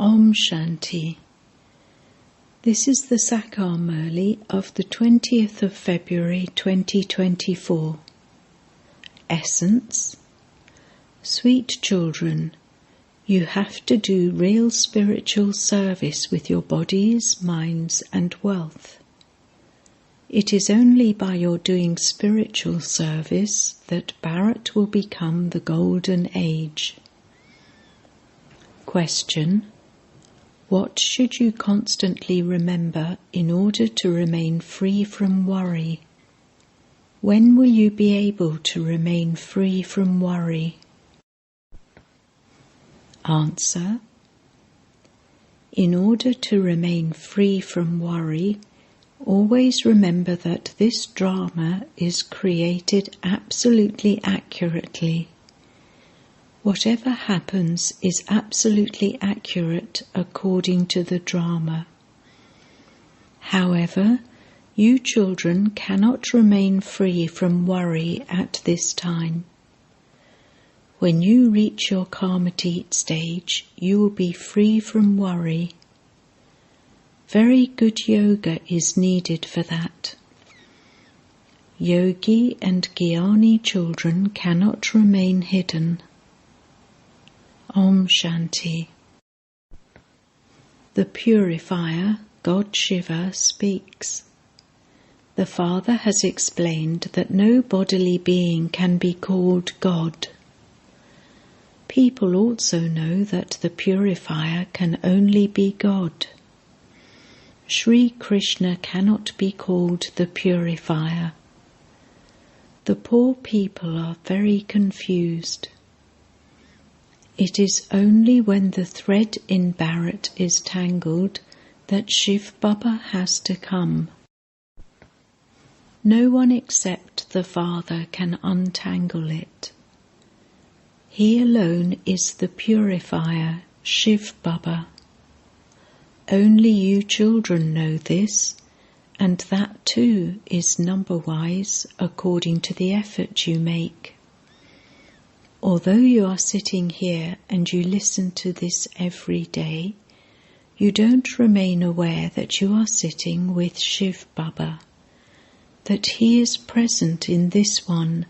Om Shanti. This is the Sakar Murli of the 20th of February 2024. Essence. Sweet children, you have to do real spiritual service with your bodies, minds and wealth. It is only by your doing spiritual service that Bharat will become the golden age. Question. What should you constantly remember in order to remain free from worry? When will you be able to remain free from worry? Answer. In order to remain free from worry, always remember that this drama is created absolutely accurately. Whatever happens is absolutely accurate according to the drama. However, you children cannot remain free from worry at this time. When you reach your Karmatit stage, you will be free from worry. Very good yoga is needed for that. Yogi and Jnani children cannot remain hidden. Om Shanti. The Purifier, God Shiva, speaks. The Father has explained that no bodily being can be called God. People also know that the Purifier can only be God. Sri Krishna cannot be called the Purifier. The poor people are very confused. It is only when the thread in Bharat is tangled that Shiv Baba has to come. No one except the Father can untangle it. He alone is the Purifier, Shiv Baba. Only you children know this, and that too is number-wise according to the effort you make. Although you are sitting here and you listen to this every day, you don't remain aware that you are sitting with Shiv Baba, that he is present in this one,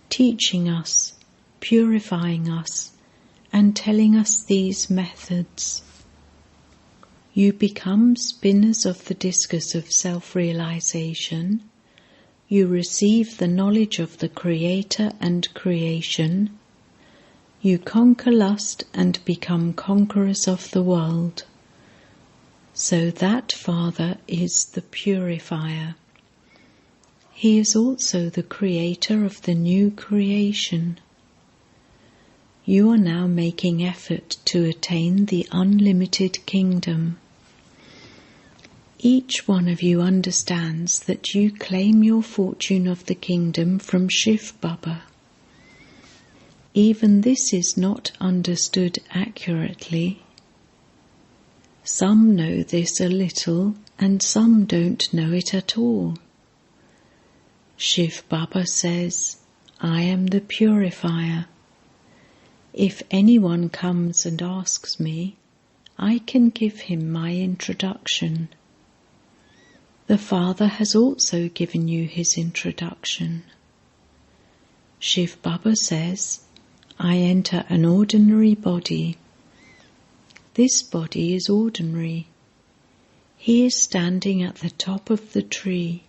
teaching us, purifying us, and telling us these methods. You become spinners of the discus of self-realization. You receive the knowledge of the Creator and creation. You conquer lust and become conquerors of the world. So that Father is the Purifier. He is also the Creator of the new creation. You are now making effort to attain the unlimited kingdom. Each one of you understands that you claim your fortune of the kingdom from Shiv Baba. Even this is not understood accurately. Some know this a little and some don't know it at all. Shiv Baba says, I am the Purifier. If anyone comes and asks me, I can give him my introduction. The Father has also given you his introduction. Shiv Baba says, I enter an ordinary body. This body is ordinary. He is standing at the top of the tree.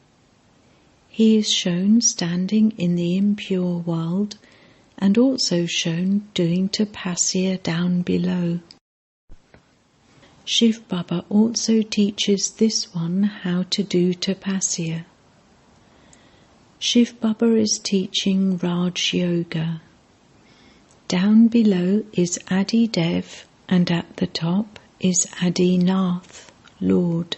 He is shown standing in the impure world and also shown doing tapasya down below. Shiv Baba also teaches this one how to do tapasya. Shiv Baba is teaching Raj Yoga. Down below is Adi Dev and at the top is Adi Nath, Lord.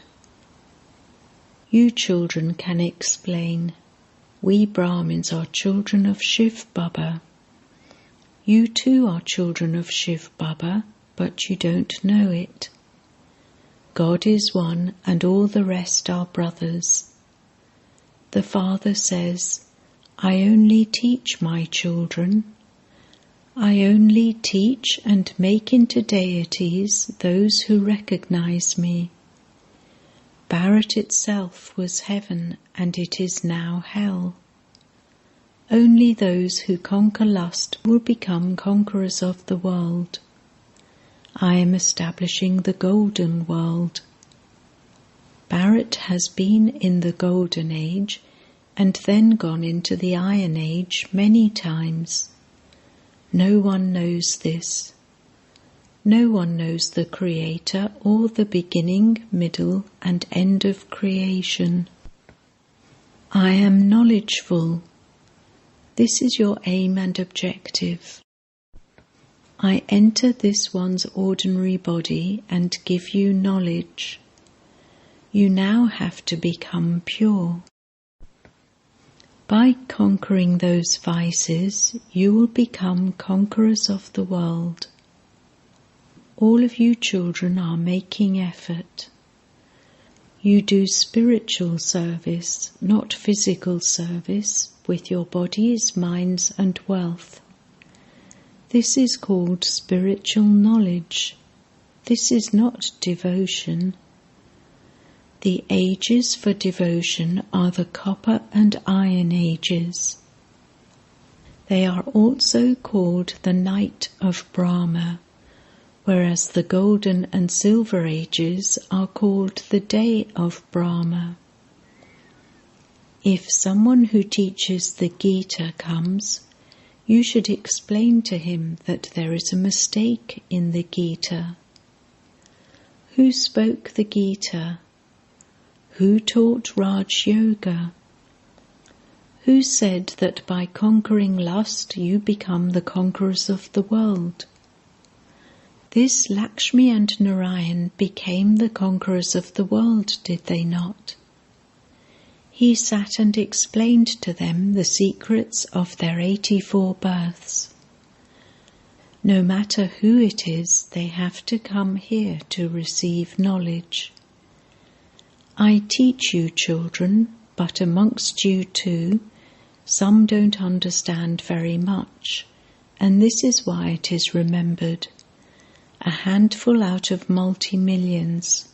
You children can explain, we Brahmins are children of Shiv Baba. You too are children of Shiv Baba, but you don't know it. God is one and all the rest are brothers. The Father says, I only teach my children. I only teach and make into deities those who recognize me. Bharat itself was heaven, and it is now hell. Only those who conquer lust will become conquerors of the world. I am establishing the golden world. Bharat has been in the golden age and then gone into the iron age many times. No one knows this. No one knows the Creator or the beginning, middle, and end of creation. I am knowledgeful. This is your aim and objective. I enter this one's ordinary body and give you knowledge. You now have to become pure. By conquering those vices, you will become conquerors of the world. All of you children are making effort. You do spiritual service, not physical service, with your bodies, minds, and wealth. This is called spiritual knowledge. This is not devotion. The ages for devotion are the copper and iron ages. They are also called the night of Brahma, whereas the golden and silver ages are called the day of Brahma. If someone who teaches the Gita comes, you should explain to him that there is a mistake in the Gita. Who spoke the Gita? Who taught Raj Yoga? Who said that by conquering lust you become the conquerors of the world? This Lakshmi and Narayan became the conquerors of the world, did they not? He sat and explained to them the secrets of their 84 births. No matter who it is, they have to come here to receive knowledge. I teach you, children, but amongst you too, some don't understand very much, and this is why it is remembered. A handful out of multi-millions.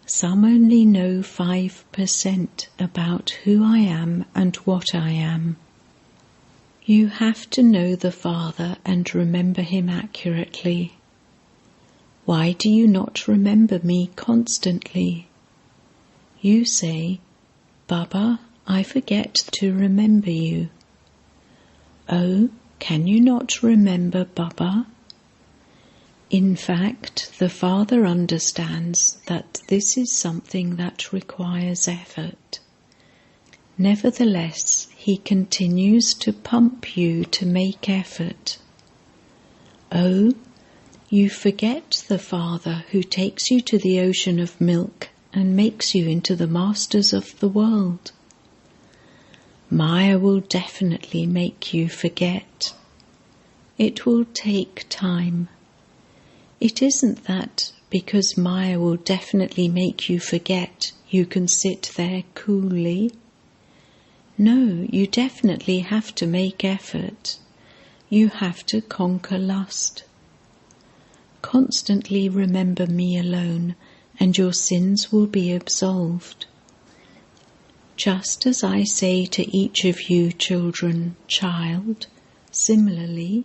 Some only know 5% about who I am and what I am. You have to know the Father and remember him accurately. Why do you not remember me constantly? You say, Baba, I forget to remember you. Oh, can you not remember Baba? In fact, the Father understands that this is something that requires effort. Nevertheless, he continues to pump you to make effort. Oh, you forget the Father who takes you to the ocean of milk and makes you into the masters of the world. Maya will definitely make you forget. It will take time. It isn't that because Maya will definitely make you forget, you can sit there coolly. No, you definitely have to make effort. You have to conquer lust. Constantly remember me alone, and your sins will be absolved. Just as I say to each of you children, child, similarly,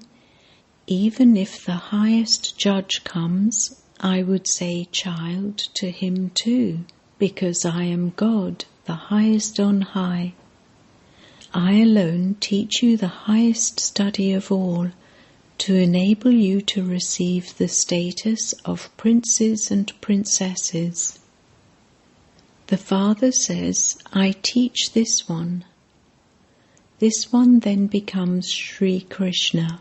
even if the highest judge comes, I would say child to him too, because I am God, the highest on high. I alone teach you the highest study of all, to enable you to receive the status of princes and princesses. The Father says, I teach this one. This one then becomes Sri Krishna.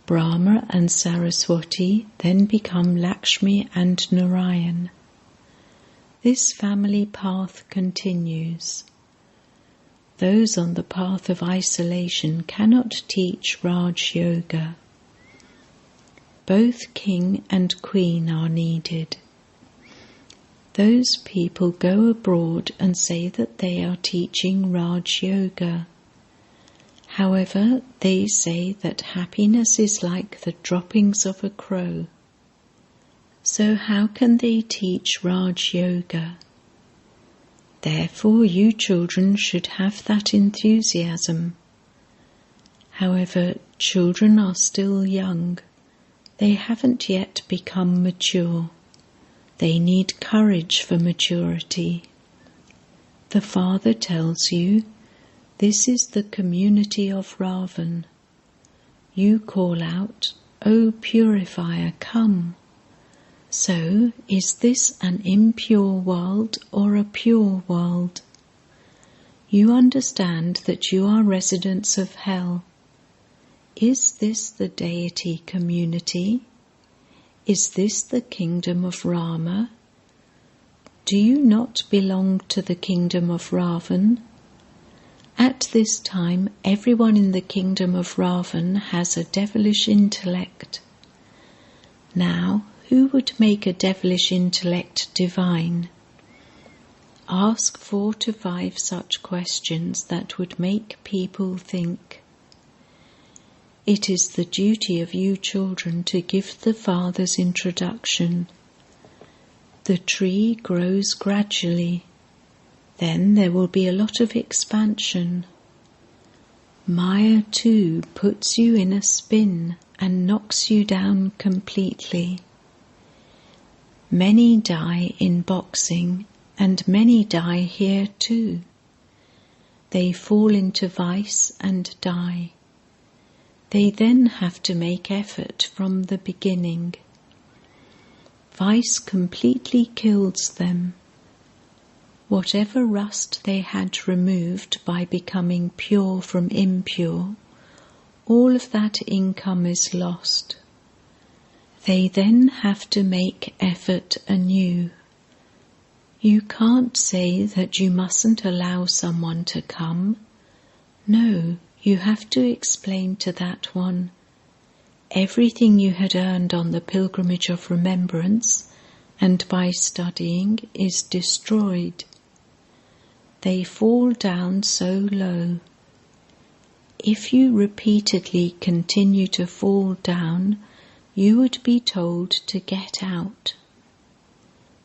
Brahma and Saraswati then become Lakshmi and Narayan. This family path continues. Those on the path of isolation cannot teach Raj Yoga. Both king and queen are needed. Those people go abroad and say that they are teaching Raj Yoga. However, they say that happiness is like the droppings of a crow. So how can they teach Raj Yoga? Therefore, you children should have that enthusiasm. However, children are still young. They haven't yet become mature. They need courage for maturity. The Father tells you, this is the community of Ravan. You call out, O purifier, come. So, is this an impure world or a pure world? You understand that you are residents of hell. Is this the deity community? Is this the kingdom of Rama? Do you not belong to the kingdom of Ravan? At this time, everyone in the kingdom of Ravan has a devilish intellect. Now, who would make a devilish intellect divine? Ask 4 to 5 such questions that would make people think. It is the duty of you children to give the Father's introduction. The tree grows gradually. Then there will be a lot of expansion. Maya too puts you in a spin and knocks you down completely. Many die in boxing, and many die here too. They fall into vice and die. They then have to make effort from the beginning. Vice completely kills them. Whatever rust they had removed by becoming pure from impure, all of that income is lost. They then have to make effort anew. You can't say that you mustn't allow someone to come. No, you have to explain to that one. Everything you had earned on the pilgrimage of remembrance and by studying is destroyed. They fall down so low. If you repeatedly continue to fall down, you would be told to get out.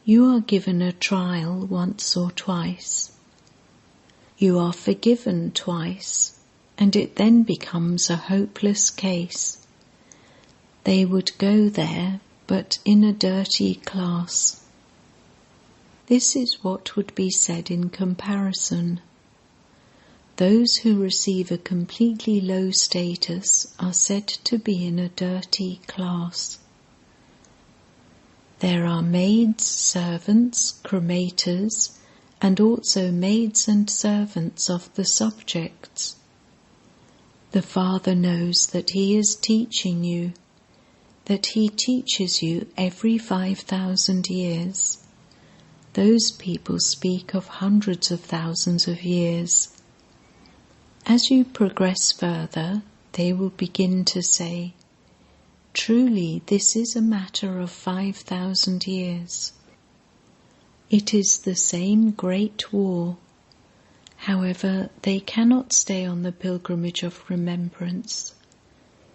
You are given a trial once or twice. You are forgiven twice, and it then becomes a hopeless case. They would go there, but in a dirty class. This is what would be said in comparison. Those who receive a completely low status are said to be in a dirty class. There are maids, servants, cremators, and also maids and servants of the subjects. The Father knows that He is teaching you, that He teaches you every 5,000 years. Those people speak of hundreds of thousands of years. As you progress further, they will begin to say, truly this is a matter of 5,000 years. It is the same great war. However, they cannot stay on the pilgrimage of remembrance.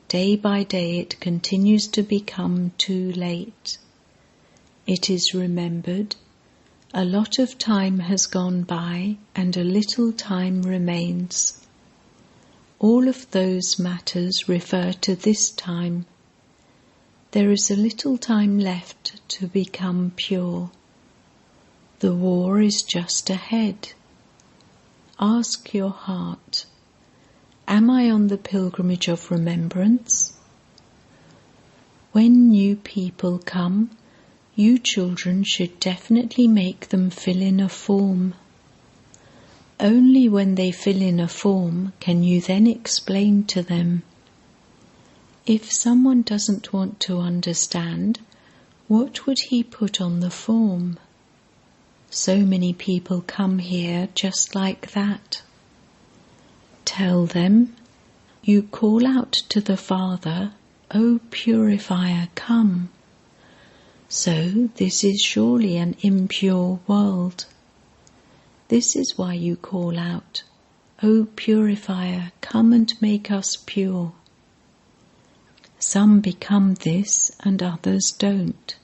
Day by day it continues to become too late. It is remembered. A lot of time has gone by and a little time remains. All of those matters refer to this time. There is a little time left to become pure. The war is just ahead. Ask your heart, am I on the pilgrimage of remembrance? When new people come, you children should definitely make them fill in a form. Only when they fill in a form can you then explain to them. If someone doesn't want to understand, what would he put on the form? So many people come here just like that. Tell them, you call out to the Father, O purifier, come. So this is surely an impure world. This is why you call out, "O Purifier, come and make us pure." Some become this and others don't.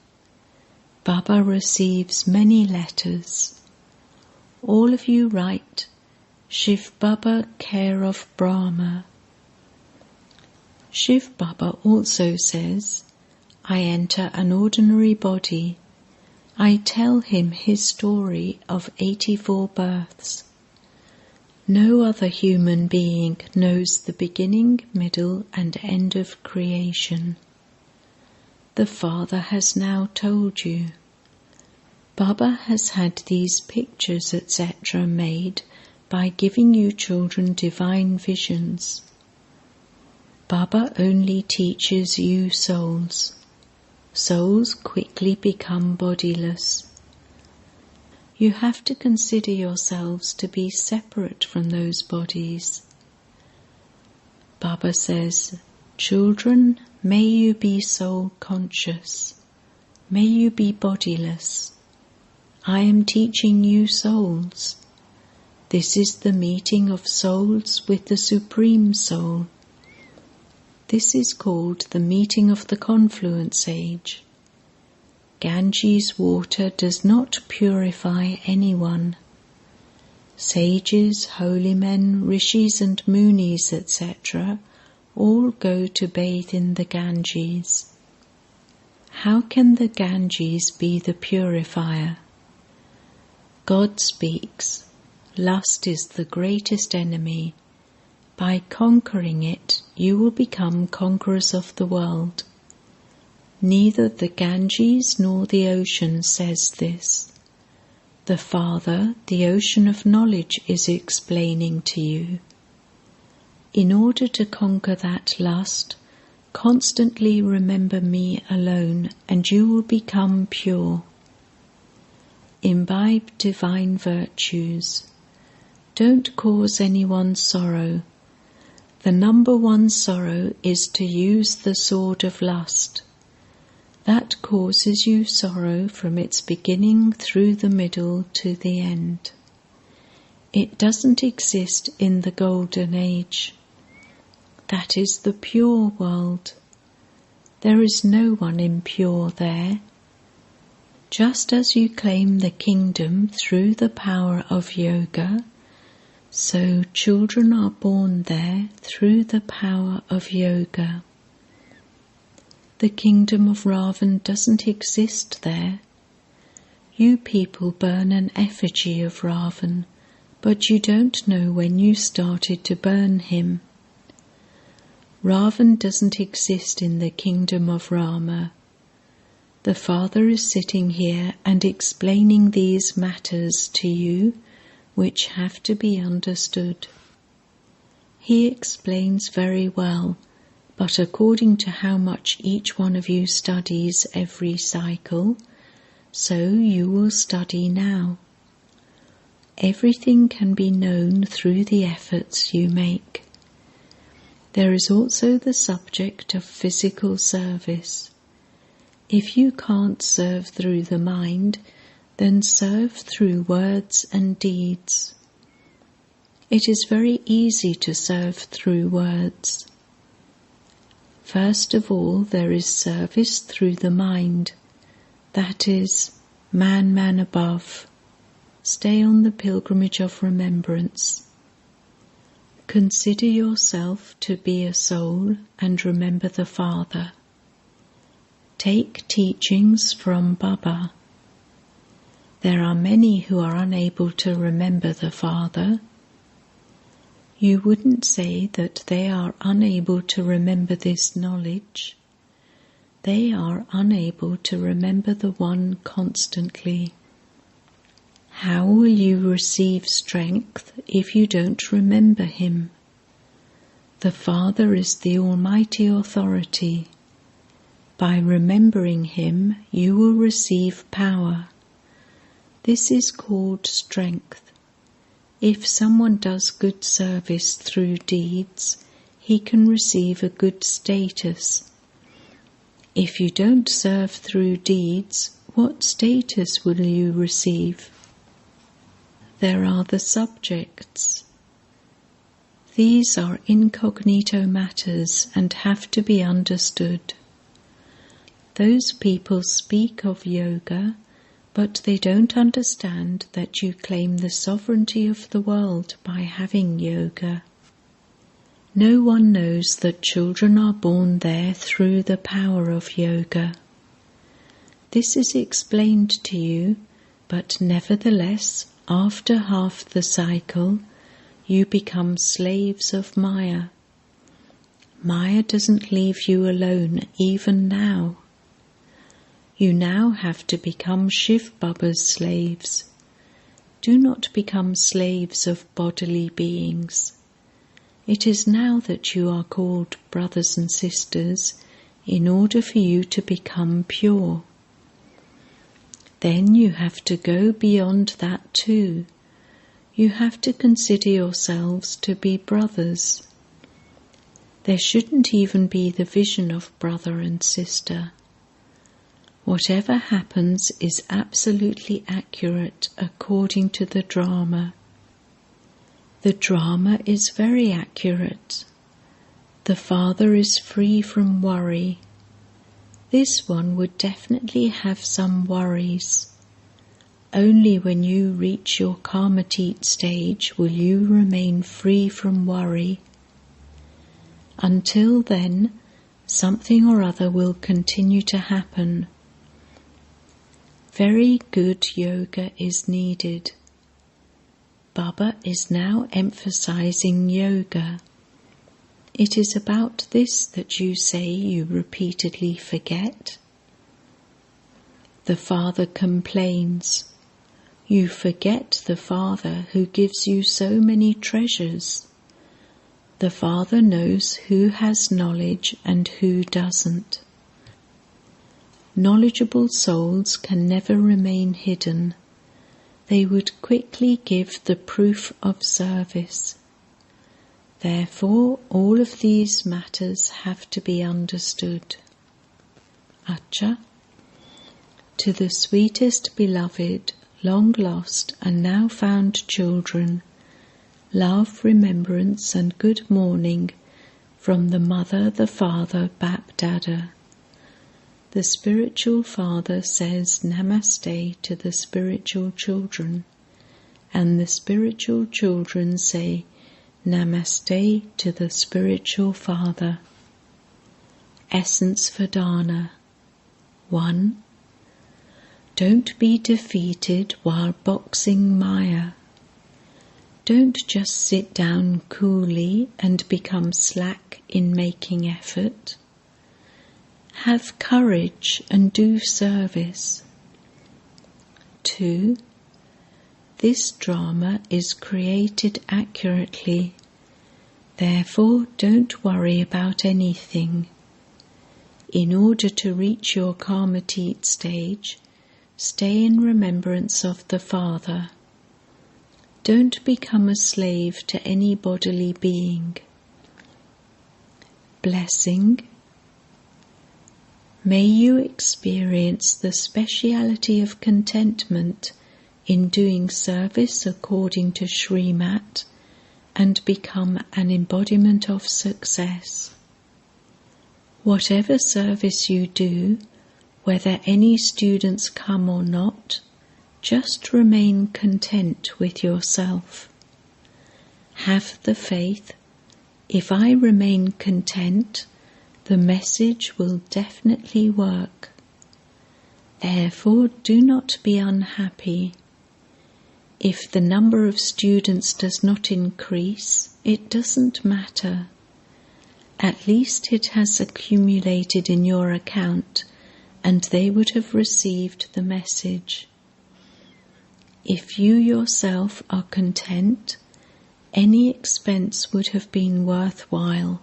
Baba receives many letters. All of you write, "Shiv Baba, care of Brahma." Shiv Baba also says, "I enter an ordinary body. I tell him his story of 84 births. No other human being knows the beginning, middle, and end of creation. The Father has now told you." Baba has had these pictures, etc. made by giving you children divine visions. Baba only teaches you souls. Souls quickly become bodiless. You have to consider yourselves to be separate from those bodies. Baba says, "Children, may you be soul conscious. May you be bodiless. I am teaching you souls. This is the meeting of souls with the Supreme Soul. This is called the meeting of the confluence age. Ganges water does not purify anyone. Sages, holy men, rishis and munis, etc. all go to bathe in the Ganges. How can the Ganges be the purifier? God speaks, "Lust is the greatest enemy. By conquering it, you will become conquerors of the world." Neither the Ganges nor the ocean says this. The Father, the ocean of knowledge, is explaining to you. In order to conquer that lust, constantly remember me alone, and you will become pure. Imbibe divine virtues. Don't cause anyone sorrow. The number one sorrow is to use the sword of lust. That causes you sorrow from its beginning through the middle to the end. It doesn't exist in the golden age. That is the pure world. There is no one impure there. Just as you claim the kingdom through the power of yoga, so children are born there through the power of yoga. The kingdom of Ravan doesn't exist there. You people burn an effigy of Ravan, but you don't know when you started to burn him. Ravan doesn't exist in the kingdom of Rama. The Father is sitting here and explaining these matters to you, which have to be understood. He explains very well, but according to how much each one of you studies every cycle, so you will study now. Everything can be known through the efforts you make. There is also the subject of physical service. If you can't serve through the mind, then serve through words and deeds. It is very easy to serve through words. First of all, there is service through the mind. That is, man above. Stay on the pilgrimage of remembrance. Consider yourself to be a soul and remember the Father. Take teachings from Baba. There are many who are unable to remember the Father. You wouldn't say that they are unable to remember this knowledge. They are unable to remember the One constantly. How will you receive strength if you don't remember Him? The Father is the Almighty Authority. By remembering Him, you will receive power. This is called strength. If someone does good service through deeds, he can receive a good status. If you don't serve through deeds, what status will you receive? There are the subjects. These are incognito matters and have to be understood. Those people speak of yoga, but they don't understand that you claim the sovereignty of the world by having yoga. No one knows that children are born there through the power of yoga. This is explained to you, but nevertheless, after half the cycle, you become slaves of Maya. Maya doesn't leave you alone even now. You now have to become Shiv Baba's slaves. Do not become slaves of bodily beings. It is now that you are called brothers and sisters in order for you to become pure. Then you have to go beyond that too. You have to consider yourselves to be brothers. There shouldn't even be the vision of brother and sister. Whatever happens is absolutely accurate according to the drama. The drama is very accurate. The father is free from worry. This one would definitely have some worries. Only when you reach your karmatit stage will you remain free from worry. Until then, something or other will continue to happen. Very good yoga is needed. Baba is now emphasizing yoga. It is about this that you say you repeatedly forget. The father complains. You forget the father who gives you so many treasures. The father knows who has knowledge and who doesn't. Knowledgeable souls can never remain hidden. They would quickly give the proof of service. Therefore, all of these matters have to be understood. Acha, to the sweetest beloved, long lost and now found children, love, remembrance and good morning from the Mother, the Father, Bap Dada. The spiritual father says Namaste to the spiritual children, and the spiritual children say Namaste to the spiritual father. Essence for Dana. 1. Don't be defeated while boxing Maya. Don't just sit down coolly and become slack in making effort. Have courage and do service. 2. This drama is created accurately. Therefore, don't worry about anything. In order to reach your karmatit stage, stay in remembrance of the Father. Don't become a slave to any bodily being. Blessing. May you experience the speciality of contentment in doing service according to Srimat and become an embodiment of success. Whatever service you do, whether any students come or not, just remain content with yourself. Have the faith, if I remain content, the message will definitely work. Therefore, do not be unhappy. If the number of students does not increase, it doesn't matter. At least it has accumulated in your account, and they would have received the message. If you yourself are content, any expense would have been worthwhile.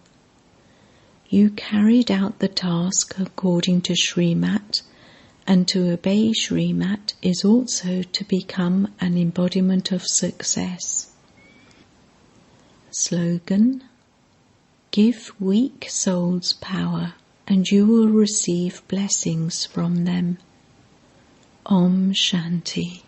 You carried out the task according to Srimat, and to obey Srimat is also to become an embodiment of success. Slogan: Give weak souls power, and you will receive blessings from them. Om Shanti.